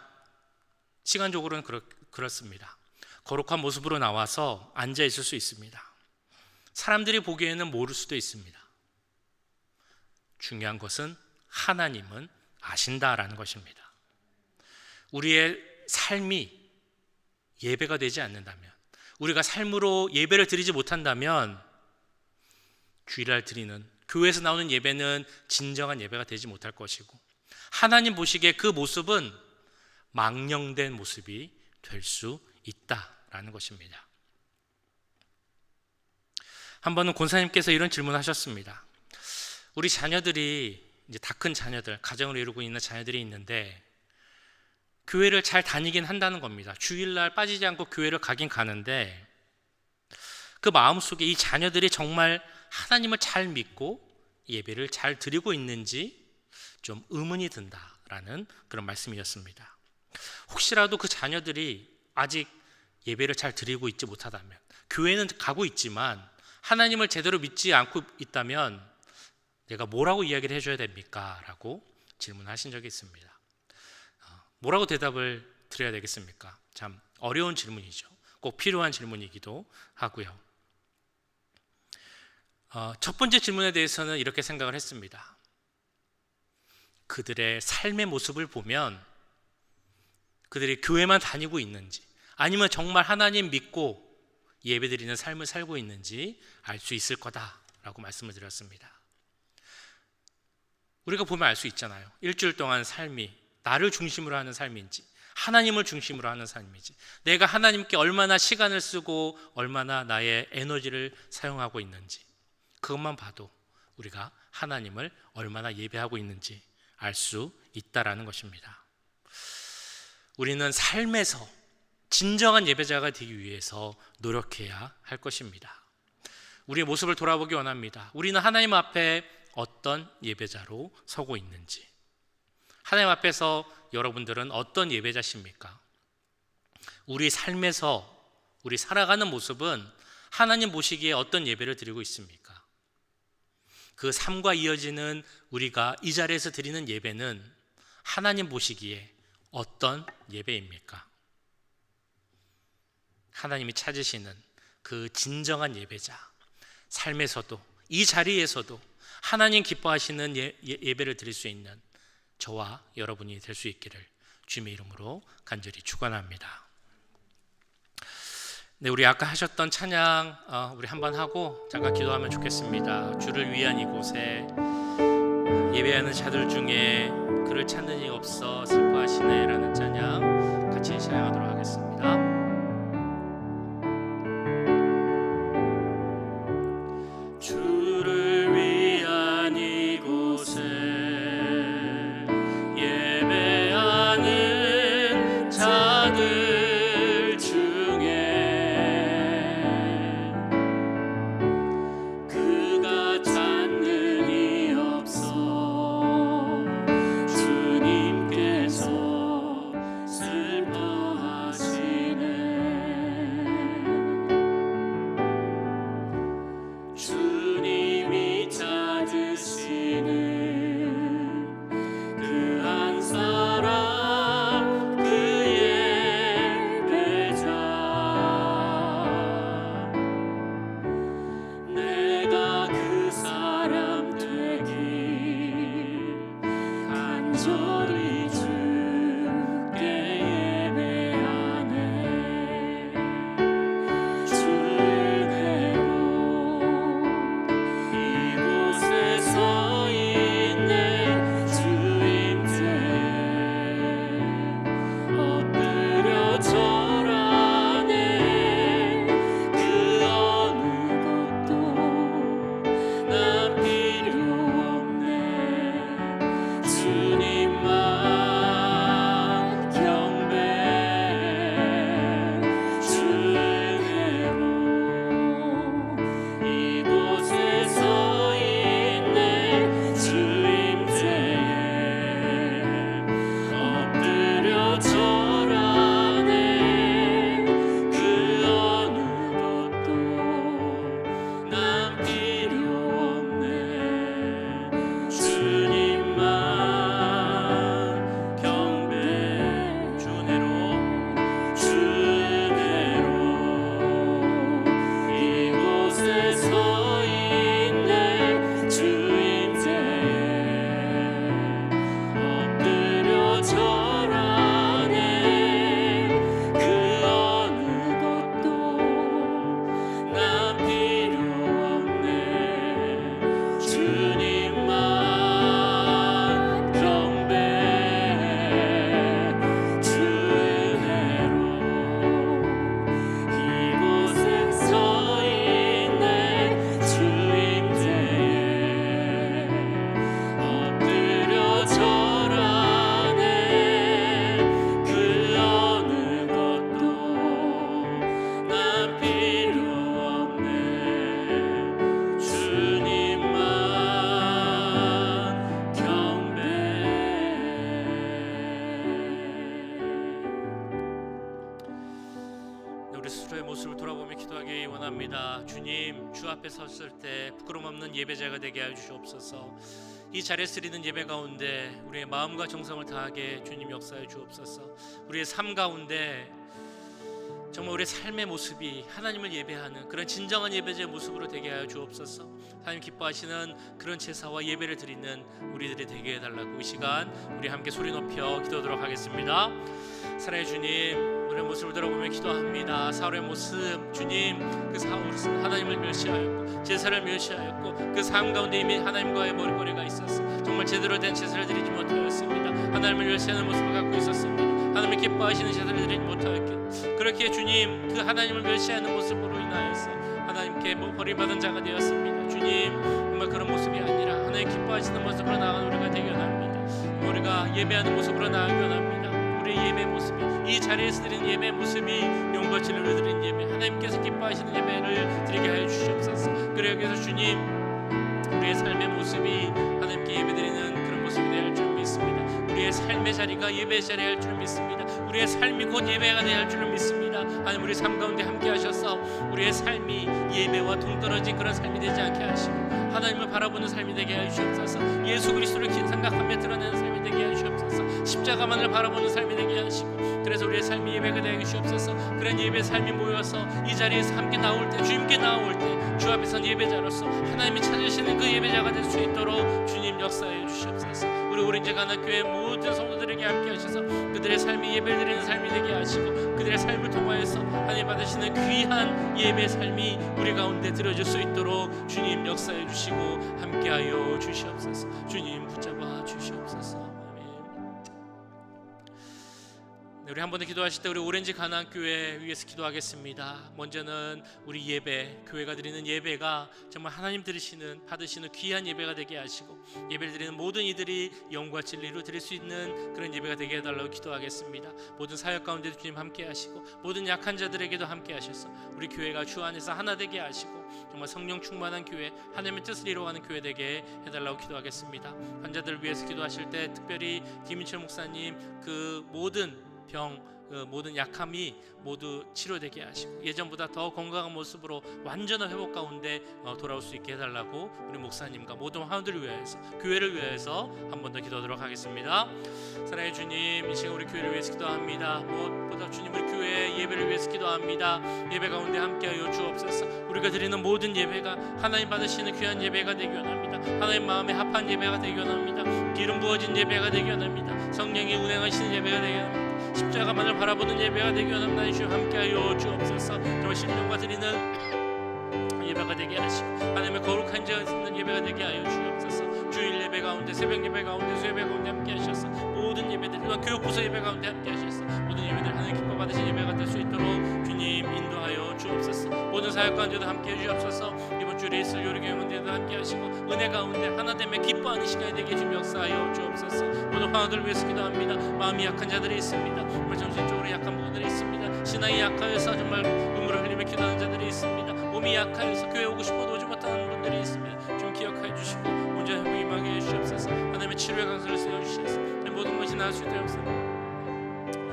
시간적으로는 그렇습니다. 거룩한 모습으로 나와서 앉아 있을 수 있습니다. 사람들이 보기에는 모를 수도 있습니다. 중요한 것은 하나님은 아신다라는 것입니다. 우리의 삶이 예배가 되지 않는다면, 우리가 삶으로 예배를 드리지 못한다면 주일날 드리는 교회에서 나오는 예배는 진정한 예배가 되지 못할 것이고 하나님 보시기에 그 모습은 망령된 모습이 될 수 있다라는 것입니다. 한 번은 권사님께서 이런 질문하셨습니다. 우리 자녀들이 이제 다 큰 자녀들, 가정을 이루고 있는 자녀들이 있는데 교회를 잘 다니긴 한다는 겁니다. 주일날 빠지지 않고 교회를 가긴 가는데 그 마음속에 이 자녀들이 정말 하나님을 잘 믿고 예배를 잘 드리고 있는지 좀 의문이 든다라는 그런 말씀이었습니다. 혹시라도 그 자녀들이 아직 예배를 잘 드리고 있지 못하다면, 교회는 가고 있지만 하나님을 제대로 믿지 않고 있다면 내가 뭐라고 이야기를 해줘야 됩니까? 라고 질문하신 적이 있습니다. 뭐라고 대답을 드려야 되겠습니까? 참 어려운 질문이죠. 꼭 필요한 질문이기도 하고요. 첫 번째 질문에 대해서는 이렇게 생각을 했습니다. 그들의 삶의 모습을 보면 그들이 교회만 다니고 있는지 아니면 정말 하나님 믿고 예배드리는 삶을 살고 있는지 알 수 있을 거다라고 말씀을 드렸습니다. 우리가 보면 알 수 있잖아요. 일주일 동안 삶이 나를 중심으로 하는 삶인지 하나님을 중심으로 하는 삶인지, 내가 하나님께 얼마나 시간을 쓰고 얼마나 나의 에너지를 사용하고 있는지, 그것만 봐도 우리가 하나님을 얼마나 예배하고 있는지 알 수 있다라는 것입니다. 우리는 삶에서 진정한 예배자가 되기 위해서 노력해야 할 것입니다. 우리의 모습을 돌아보기 원합니다. 우리는 하나님 앞에 어떤 예배자로 서고 있는지, 하나님 앞에서 여러분들은 어떤 예배자십니까? 우리 삶에서 우리 살아가는 모습은 하나님 보시기에 어떤 예배를 드리고 있습니까? 그 삶과 이어지는 우리가 이 자리에서 드리는 예배는 하나님 보시기에 어떤 예배입니까? 하나님이 찾으시는 그 진정한 예배자, 삶에서도 이 자리에서도 하나님 기뻐하시는 예배를 드릴 수 있는 저와 여러분이 될 수 있기를 주님의 이름으로 간절히 축원합니다. 네, 우리 아까 하셨던 찬양 우리 한번 하고 잠깐 기도하면 좋겠습니다. 주를 위한 이곳에 예배하는 자들 중에 그를 찾는 이 없어 슬퍼하시네 라는 찬양 같이 찬양하도록 하겠습니다. 주를 위한 이곳에 예배하는 자들 중에 그가 찾는 이 없어 주님께서 슬퍼하시네 스스로의 모습을 돌아보며 기도하기 원합니다. 주님, 주 앞에 섰을 때 부끄럼 없는 예배자가 되게 하여 주시옵소서. 이 자리에서 드리는 예배 가운데 우리의 마음과 정성을 다하게 주님 역사해 주옵소서. 우리의 삶 가운데 정말 우리의 삶의 모습이 하나님을 예배하는 그런 진정한 예배자의 모습으로 되게 하여 주옵소서. 하나님 기뻐하시는 그런 제사와 예배를 드리는 우리들이 되게 해달라고 이 시간 우리 함께 소리 높여 기도하도록 하겠습니다. 사랑의 주님, 우리의 모습을 돌아보며 기도합니다. 사울의 모습, 주님, 그 사울은 하나님을 멸시하였고 제사를 멸시하였고 그 삶 가운데 이미 하나님과의 머리거리가 있었어. 정말 제대로 된 제사를 드리지 못하였습니다. 하나님을 멸시하는 모습을 갖고 있었습니다. 하나님을 기뻐하시는 제사를 드리지 못하였기에 그렇게 주님, 그 하나님을 멸시하는 모습으로 인하여서 하나님께 버림받은 자가 되었습니다. 주님, 정말 그런 모습이 아니라 하나님 기뻐하시는 모습으로 나아가는 우리가 되기 원합니다. 우리가 예배하는 모습으로 나아가기 원합니다. 우리의 예배 모습이, 이 자리에서 드리는 예배 모습이 영과 진리로 드리는 예배, 하나님께서 기뻐하시는 예배를 드리게 하여 주시옵소서. 그래 여기서 주님, 우리의 삶의 모습이 하나님께 예배드리는 그런 모습이 되어야 할 줄 믿습니다. 우리의 삶의 자리가 예배의 자리가 할 줄 믿습니다. 우리의 삶이 곧 예배가 되어야 할 줄 믿습니다. 하나님, 우리 삶 가운데 함께 하셔서 우리의 삶이 예배와 동떨어진 그런 삶이 되지 않게 하시고 하나님을 바라보는 삶이 되게 하여 주옵소서. 예수 그리스도를 긴 생각하며 드러내는 삶이 되게 하여 주옵소서. 십자가만을 바라보는 삶이 되게 하시고 그래서 우리의 삶이 예배가 되게 주옵소서. 그런 예배 삶이 모여서 이 자리에서 함께 나올 때, 주님께 나올 때 주 앞에 선 예배자로서 하나님이 찾으시는 그 예배자가 될 수 있도록 주님 역사해 주시옵소서. 우리 오렌지 가나교회 모든 성도들에게 함께 하셔서 그들의 삶이 예배 드리는 삶이 되게 하시고 그들의 삶을 통하여서 하나님 받으시는 귀한 예배 삶이 우리 가운데 들어질 수 있도록 주님 역사해 주시고 함께하여 주시옵소서. 주님 붙잡아 주시옵소서. 우리 한 번 더 기도하실 때 우리 오렌지 가나안교회 위해서 기도하겠습니다. 먼저는 우리 예배, 교회가 드리는 예배가 정말 하나님 받으시는 귀한 예배가 되게 하시고 예배를 드리는 모든 이들이 영과 진리로 드릴 수 있는 그런 예배가 되게 해달라고 기도하겠습니다. 모든 사역 가운데도 주님 함께 하시고 모든 약한 자들에게도 함께 하셔서 우리 교회가 주 안에서 하나 되게 하시고 정말 성령 충만한 교회, 하나님의 뜻을 이루어가는 교회 되게 해달라고 기도하겠습니다. 환자들을 위해서 기도하실 때 특별히 김인철 목사님 그 모든 모든 약함이 모두 치료되게 하시고 예전보다 더 건강한 모습으로 완전한 회복 가운데 돌아올 수 있게 해달라고 우리 목사님과 모든 화원들을 위해서, 교회를 위해서 한 번 더 기도하도록 하겠습니다. 사랑의 주님, 이 시간 우리 교회를 위해서 기도합니다. 무엇보다 주님, 우리 교회 예배를 위해서 기도합니다. 예배 가운데 함께하여 주옵소서. 우리가 드리는 모든 예배가 하나님 받으시는 귀한 예배가 되기 원합니다. 하나님 마음에 합한 예배가 되기 원합니다. 기름 부어진 예배가 되기 원합니다. 성령이 운행하시는 예배가 되기 원합니다. 십자가만을 바라보는 예배가 되기 원합니다. 주여 함께하여 주옵소서. 정말 심령과 드리는 예배가 되게 하시고 하나님의 거룩한 자가 있는 예배가 되게 하여 주옵소서. 주일 예배 가운데, 새벽 예배 가운데, 수예배 가운데 함께 하셔서 모든 예배들, 또한 교육부서 예배 가운데 함께 하셔서 모든 예배들 하나님 기뻐 받으신 예배가 될 수 있도록 주님 인도하여 주옵소서. 모든 사역 가운데도 함께 해 주옵소서. 이번 주일에 있을 요리교회 문제도 함께 하시고 은혜 가운데 하나됨에 기뻐하는 시간이 되게 주님 역사하여 주옵소서. 모든 화원들을 위해서 기도합니다. 마음이 약한 자들이 있습니다. 정말 정신적으로 약한 분들이 있습니다. 신앙이 약하여서 정말 눈물을 흘리며 기도하는 자들이 있습니다. 몸이 약하여서 교회 오고 싶어도 오지 못하는 분들이 있습니다. 좀 기억하여 주시고 온전히 회복이 임하게 해주시옵소서. 하나님의 치료의 강소를 세워주시옵소서. 모든 것이 나을 수 있도록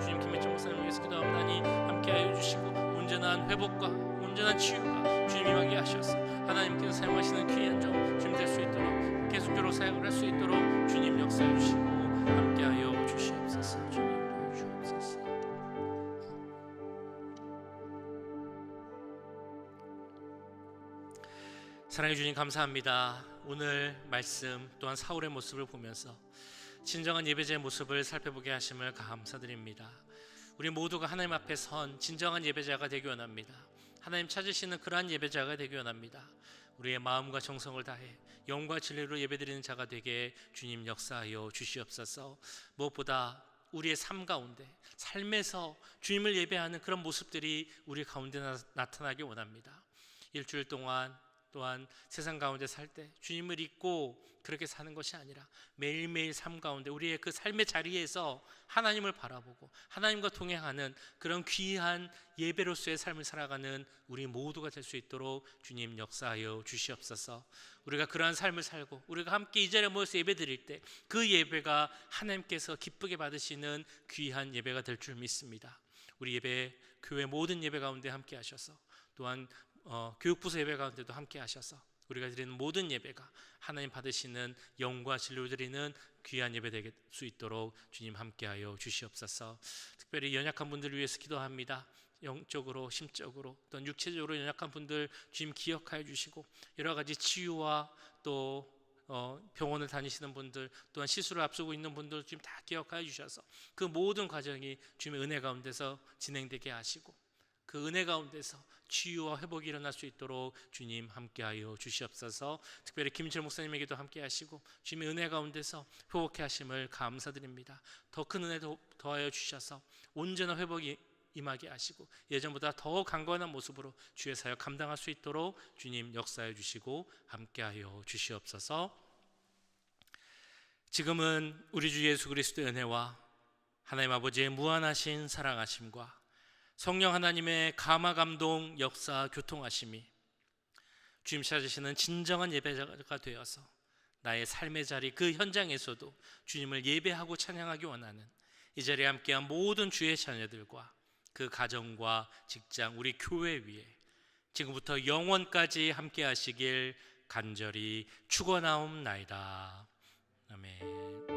주님, 김민철 목사님 위해서 기도하오나니 함께하여 주시고 온전한 회복과 온전한 치유가 주님 임하게 하셔서 하나님께서 사용하시는 귀한 종 주님 될 수 있도록 계속적으로 사역을 할 수 있도록 주님 역사해 주시고 함께하여 주시옵소서. 주님 주옵소서. 사랑해 주님 감사합니다. 오늘 말씀 또한 사울의 모습을 보면서 진정한 예배자의 모습을 살펴보게 하심을 감사드립니다. 우리 모두가 하나님 앞에 선 진정한 예배자가 되기 원합니다. 하나님 찾으시는 그러한 예배자가 되기 원합니다. 우리의 마음과 정성을 다해 영과 진리로 예배드리는 자가 되게 주님 역사하여 주시옵소서. 무엇보다 우리의 삶 가운데, 삶에서 주님을 예배하는 그런 모습들이 우리 가운데 나타나기 원합니다. 일주일 동안 또한 세상 가운데 살 때 주님을 잊고 그렇게 사는 것이 아니라 매일매일 삶 가운데 우리의 그 삶의 자리에서 하나님을 바라보고 하나님과 동행하는 그런 귀한 예배로서의 삶을 살아가는 우리 모두가 될 수 있도록 주님 역사하여 주시옵소서. 우리가 그러한 삶을 살고 우리가 함께 이 자리에 모여서 예배 드릴 때 그 예배가 하나님께서 기쁘게 받으시는 귀한 예배가 될 줄 믿습니다. 우리 예배, 교회 모든 예배 가운데 함께 하셔서, 또한 교육부서 예배 가운데도 함께 하셔서 우리가 드리는 모든 예배가 하나님 받으시는 영과 진리로 드리는 귀한 예배 될 수 있도록 주님 함께하여 주시옵소서. 특별히 연약한 분들을 위해서 기도합니다. 영적으로, 심적으로, 또는 육체적으로 연약한 분들 주님 기억하여 주시고, 여러 가지 치유와 또 병원을 다니시는 분들, 또한 시술을 앞두고 있는 분들 주님 다 기억하여 주셔서 그 모든 과정이 주님의 은혜 가운데서 진행되게 하시고, 그 은혜 가운데서 치유와 회복이 일어날 수 있도록 주님 함께하여 주시옵소서. 특별히 김철 목사님에게도 함께 하시고 주님의 은혜 가운데서 회복해 하심을 감사드립니다. 더 큰 은혜도 더하여 주셔서 온전한 회복이 임하게 하시고 예전보다 더 강건한 모습으로 주의 사역 감당할 수 있도록 주님 역사해 주시고 함께하여 주시옵소서. 지금은 우리 주 예수 그리스도의 은혜와 하나님 아버지의 무한하신 사랑하심과 성령 하나님의 감화 감동 역사 교통하심이 주님 찾으시는 진정한 예배자가 되어서 나의 삶의 자리 그 현장에서도 주님을 예배하고 찬양하기 원하는 이 자리에 함께한 모든 주의 자녀들과 그 가정과 직장, 우리 교회 위에 지금부터 영원까지 함께 하시길 간절히 축원하옵나이다. 아멘.